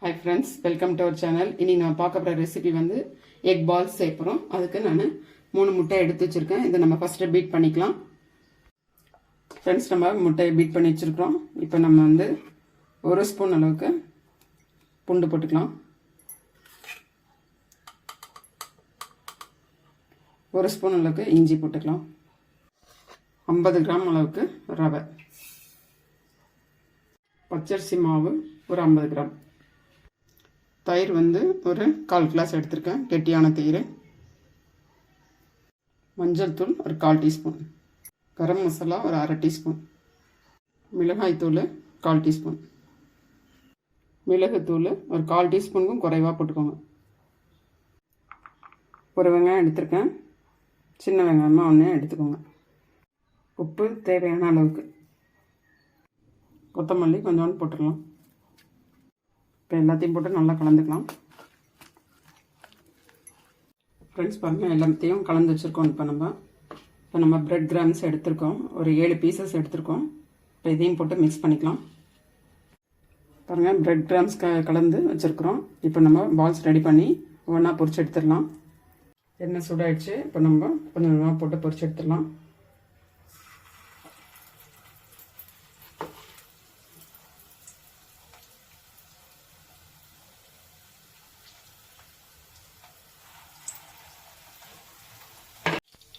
Hi friends, welcome to our channel. இனி நான் பார்க்க போற ரெசிபி வந்து எக் பால்ஸ் செய்ய போறோம். அதுக்கு நான் 3 முட்டை எடுத்து வச்சிருக்கேன். இதை நம்ம ஃபர்ஸ்ட் பீட் பண்ணிக்கலாம். Friends, நம்ம முட்டையை பீட் பண்ணி வச்சிருக்கோம். இப்போ நம்ம வந்து 1 ஸ்பூன் அளவுக்கு பூண்டு போட்டுக்கலாம். 1 ஸ்பூன் அளவுக்கு இஞ்சி போட்டுக்கலாம். 50 கிராம் அளவுக்கு ரவை. பச்சரிசி மாவு ஒரு 50 கிராம். தயிர் வந்து ஒரு 1/4 கிளாஸ் எடுத்திருக்கேன், கெட்டியான தயிர். மஞ்சள் தூள் ஒரு 1/4 டீஸ்பூன். கரம் மசாலா ஒரு 1/2 டீஸ்பூன். மிளகாய் தூள் 1/4 டீஸ்பூன். மிளகுத்தூள் ஒரு 1/4 டீஸ்பூனுக்கும் குறைவாக போட்டுக்கோங்க. ஒரு வெங்காயம் எடுத்திருக்கேன், சின்ன வெங்காயமாக ஒன்று எடுத்துக்கோங்க. உப்பு தேவையான அளவுக்கு. கொத்தமல்லி கொஞ்சோண்டு போட்டுடலாம். இப்போ எல்லாத்தையும் போட்டு நல்லா கலந்துக்கலாம். ஃப்ரெண்ட்ஸ் பாருங்கள், எல்லாத்தையும் கலந்து வச்சுருக்கோம். இப்போ நம்ம பிரெட் கிராம்ஸ் எடுத்துருக்கோம், ஒரு 7 பீசஸ் எடுத்துருக்கோம். இப்போ இதையும் போட்டு மிக்ஸ் பண்ணிக்கலாம். பாருங்கள், பிரெட் கிராம்ஸ் கலந்து வச்சுருக்குறோம். இப்போ நம்ம பால்ஸ் ரெடி பண்ணி ஒன்றா பொரிச்சு எடுத்துடலாம். எண்ணெய் சூடாயிடுச்சு. இப்போ நம்ம கொஞ்சம் கொஞ்சமாக போட்டு பொரிச்சு எடுத்துடலாம்.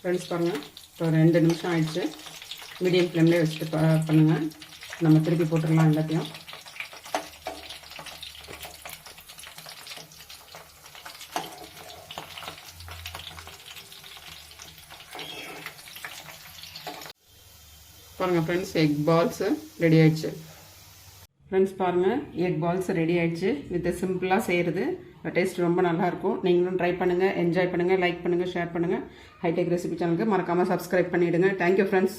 ஃப்ரெண்ட்ஸ் பாருங்கள், இப்போ 2 நிமிஷம் ஆயிடுச்சு. மீடியம் ஃப்ளேம்லேயே வச்சுட்டு பண்ணுங்கள். நம்ம திருப்பி போட்டுடலாம் எல்லாத்தையும். பாருங்கள் ஃப்ரெண்ட்ஸ், எக் பால்ஸு ரெடி ஆயிடுச்சு. ஃப்ரெண்ட்ஸ் பாருங்கள், எக் பால்ஸ் ரெடி ஆயிடுச்சு. வித் சிம்பிளாக செய்கிறது. டேஸ்ட் ரொம்ப நல்லாயிருக்கும். நீங்களும் ட்ரை பண்ணுங்கள், என்ஜாய் பண்ணுங்கள், லைக் பண்ணுங்கள், ஷேர் பண்ணுங்கள். ஹைடெக் ரெசிபி சேனலுக்கு மறக்காமல் சப்ஸ்கிரைப் பண்ணிவிடுங்க. Thank you friends.